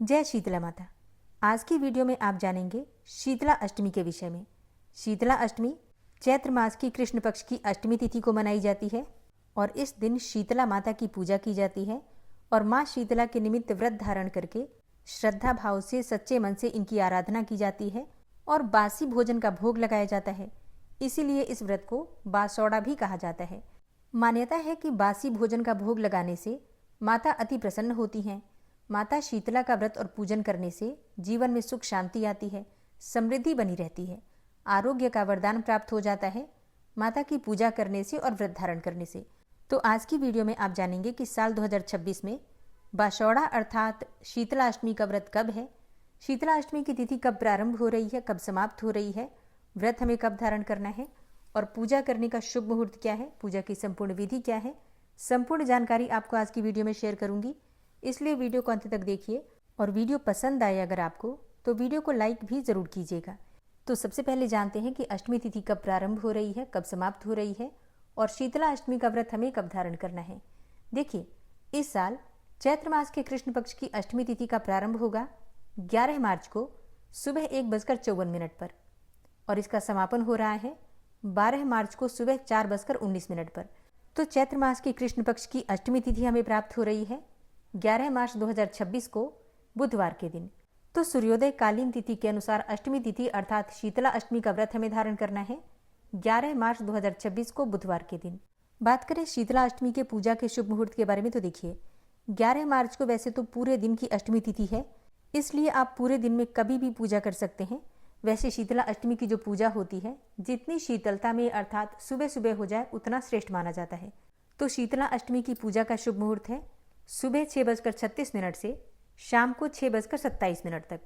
जय शीतला माता। आज की वीडियो में आप जानेंगे शीतला अष्टमी के विषय में। शीतला अष्टमी चैत्र मास की कृष्ण पक्ष की अष्टमी तिथि को मनाई जाती है और इस दिन शीतला माता की पूजा की जाती है और माँ शीतला के निमित्त व्रत धारण करके श्रद्धा भाव से सच्चे मन से इनकी आराधना की जाती है और बासी भोजन का भोग लगाया जाता है। इसीलिए इस व्रत को बासौड़ा भी कहा जाता है। मान्यता है कि बासी भोजन का भोग लगाने से माता अति प्रसन्न होती हैं। माता शीतला का व्रत और पूजन करने से जीवन में सुख शांति आती है, समृद्धि बनी रहती है, आरोग्य का वरदान प्राप्त हो जाता है माता की पूजा करने से और व्रत धारण करने से। तो आज की वीडियो में आप जानेंगे कि साल 2026 में बासौड़ा अर्थात शीतला अष्टमी का व्रत कब है, शीतला अष्टमी की तिथि कब प्रारंभ हो रही है, कब समाप्त हो रही है, व्रत हमें कब धारण करना है और पूजा करने का शुभ मुहूर्त क्या है, पूजा की संपूर्ण विधि क्या है। संपूर्ण जानकारी आपको आज की वीडियो में शेयर करूंगी, इसलिए वीडियो को अंत तक देखिए और वीडियो पसंद आए अगर आपको तो वीडियो को लाइक भी जरूर कीजिएगा। तो सबसे पहले जानते हैं कि अष्टमी तिथि कब प्रारंभ हो रही है, कब समाप्त हो रही है और शीतला अष्टमी का व्रत हमें कब धारण करना है। देखिए, इस साल चैत्र मास के कृष्ण पक्ष की अष्टमी तिथि का प्रारंभ होगा 11 मार्च को सुबह 1:54 पर और इसका समापन हो रहा है 12 मार्च को सुबह 4:19 पर। तो चैत्र मास के कृष्ण पक्ष की अष्टमी तिथि हमें प्राप्त हो रही है 11 मार्च 2026 को बुधवार के दिन। तो सूर्योदय कालीन तिथि के अनुसार अष्टमी तिथि अर्थात शीतला अष्टमी का व्रत हमें धारण करना है 11 मार्च 2026 को बुधवार के दिन। बात करें शीतला अष्टमी के पूजा के शुभ मुहूर्त के बारे में तो देखिए, 11 मार्च को वैसे तो पूरे दिन की अष्टमी तिथि है, इसलिए आप पूरे दिन में कभी भी पूजा कर सकते हैं। वैसे शीतला अष्टमी की जो पूजा होती है, जितनी शीतलता में अर्थात सुबह सुबह हो जाए उतना श्रेष्ठ माना जाता है। तो शीतला अष्टमी की पूजा का शुभ मुहूर्त है सुबह 6:36 से शाम को 6:27 तक,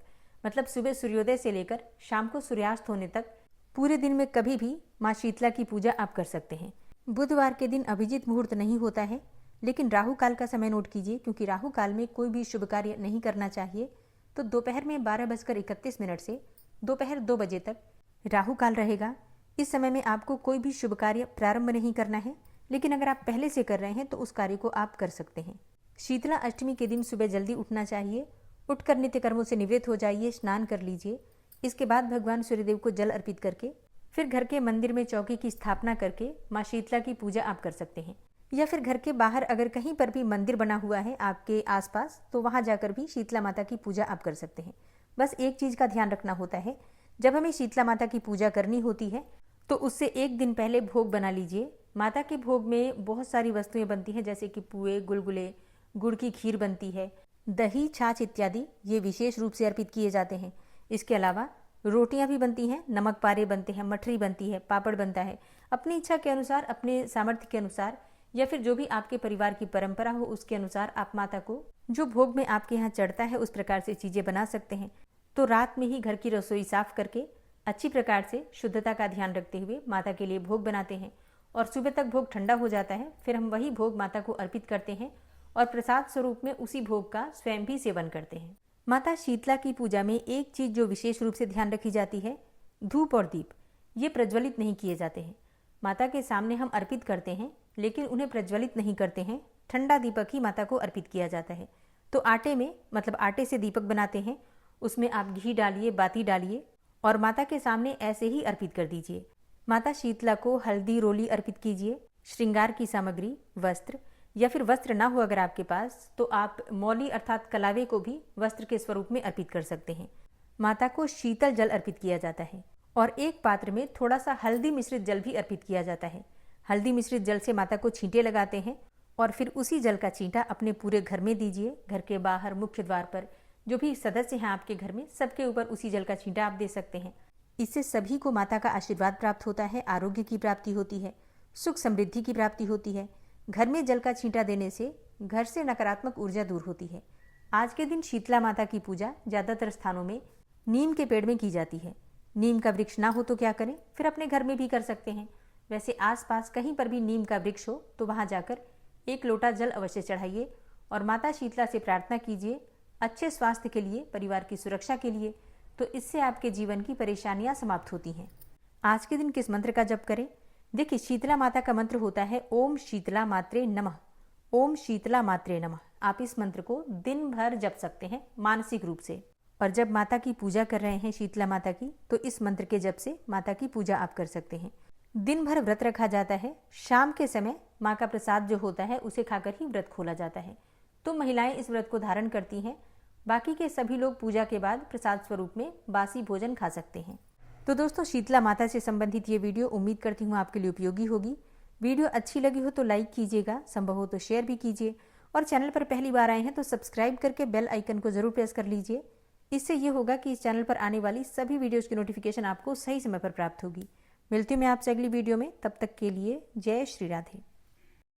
मतलब सुबह सूर्योदय से लेकर शाम को सूर्यास्त होने तक पूरे दिन में कभी भी माँ शीतला की पूजा आप कर सकते हैं। बुधवार के दिन अभिजीत मुहूर्त नहीं होता है, लेकिन राहु काल का समय नोट कीजिए, क्योंकि राहु काल में कोई भी शुभ कार्य नहीं करना चाहिए। तो दोपहर में 12:31 से दोपहर 2 बजे तक राहु काल रहेगा। इस समय में आपको कोई भी शुभ कार्य प्रारंभ नहीं करना है, लेकिन अगर आप पहले से कर रहे हैं तो उस कार्य को आप कर सकते हैं। शीतला अष्टमी के दिन सुबह जल्दी उठना चाहिए, उठकर नित्य कर्मों से निवृत्त हो जाइए, स्नान कर लीजिए। इसके बाद भगवान सूर्यदेव को जल अर्पित करके फिर घर के मंदिर में चौकी की स्थापना करके माँ शीतला की पूजा आप कर सकते हैं। या फिर घर के बाहर अगर कहीं पर भी मंदिर बना हुआ है आपके आसपास, तो वहां जाकर भी शीतला माता की पूजा आप कर सकते हैं। बस एक चीज का ध्यान रखना होता है, जब हमें शीतला माता की पूजा करनी होती है तो उससे एक दिन पहले भोग बना लीजिए। माता के भोग में बहुत सारी वस्तुएं बनती हैं, जैसे कि पुए, गुलगुले, गुड़ की खीर बनती है, दही, छाछ इत्यादि ये विशेष रूप से अर्पित किए जाते हैं। इसके अलावा रोटियां भी बनती हैं, नमक पारे बनते हैं, मठरी बनती है, पापड़ बनता है। अपनी इच्छा के अनुसार, अपने सामर्थ्य के अनुसार या फिर जो भी आपके परिवार की परंपरा हो उसके अनुसार आप माता को जो भोग में आपके यहाँ चढ़ता है उस प्रकार से चीजें बना सकते हैं। तो रात में ही घर की रसोई साफ करके अच्छी प्रकार से शुद्धता का ध्यान रखते हुए माता के लिए भोग बनाते हैं और सुबह तक भोग ठंडा हो जाता है। फिर हम वही भोग माता को अर्पित करते हैं और प्रसाद स्वरूप में उसी भोग का स्वयं भी सेवन करते हैं। माता शीतला की पूजा में एक चीज जो विशेष रूप से ध्यान रखी जाती है, धूप और दीप ये प्रज्वलित नहीं किए जाते हैं। माता के सामने हम अर्पित करते हैं, लेकिन उन्हें प्रज्वलित नहीं करते हैं। ठंडा दीपक ही माता को अर्पित किया जाता है। तो आटे में, मतलब आटे से दीपक बनाते हैं, उसमें आप घी डालिए, बाती डालिए और माता के सामने ऐसे ही अर्पित कर दीजिए। माता शीतला को हल्दी रोली अर्पित कीजिए। श्रृंगार की सामग्री, वस्त्र या फिर वस्त्र ना हो अगर आपके पास, तो आप मौली अर्थात कलावे को भी वस्त्र के स्वरूप में अर्पित कर सकते हैं। माता को शीतल जल अर्पित किया जाता है और एक पात्र में थोड़ा सा हल्दी मिश्रित जल भी अर्पित किया जाता है। हल्दी मिश्रित जल से माता को छींटे लगाते हैं और फिर उसी जल का छींटा अपने पूरे घर में दीजिए। घर के बाहर, मुख्य द्वार पर जो भी सदस्य हैं आपके घर में, सबके ऊपर उसी जल का छींटा आप दे सकते हैं। इससे सभी को माता का आशीर्वाद प्राप्त होता है, आरोग्य की प्राप्ति होती है, सुख समृद्धि की प्राप्ति होती है। घर में जल का छींटा देने से घर से नकारात्मक ऊर्जा दूर होती है। आज के दिन शीतला माता की पूजा ज्यादातर स्थानों में नीम के पेड़ में की जाती है। नीम का वृक्ष ना हो तो क्या करें, फिर अपने घर में भी कर सकते हैं। वैसे आसपास कहीं पर भी नीम का वृक्ष हो तो वहां जाकर 1 लोटा जल अवश्य चढ़ाइए और माता शीतला से प्रार्थना कीजिए अच्छे स्वास्थ्य के लिए, परिवार की सुरक्षा के लिए। तो इससे आपके जीवन की परेशानियां समाप्त होती हैं। आज के दिन किस मंत्र का जप करें? देखिए, शीतला माता का मंत्र होता है ओम शीतला मात्रे नमः। ओम शीतला मात्रे नमः। आप इस मंत्र को दिन भर जप सकते हैं मानसिक रूप से। और जब माता की पूजा कर रहे हैं शीतला माता की, तो इस मंत्र के जप से माता की पूजा आप कर सकते हैं। दिन भर व्रत रखा जाता है, शाम के समय माँ का प्रसाद जो होता है उसे खाकर ही व्रत खोला जाता है। तो महिलाएं इस व्रत को धारण करती हैं, बाकी के सभी लोग पूजा के बाद प्रसाद स्वरूप में बासी भोजन खा सकते हैं। तो दोस्तों, शीतला माता से संबंधित ये वीडियो उम्मीद करती हूँ आपके लिए उपयोगी होगी। वीडियो अच्छी लगी हो तो लाइक कीजिएगा, संभव हो तो शेयर भी कीजिए, और चैनल पर पहली बार आए हैं तो सब्सक्राइब करके बेल आइकन को जरूर प्रेस कर लीजिए। इससे ये होगा कि इस चैनल पर आने वाली सभी वीडियोज़ की नोटिफिकेशन आपको सही समय पर प्राप्त होगी। मिलती हूँ मैं आपसे अगली वीडियो में, तब तक के लिए जय श्री राधे।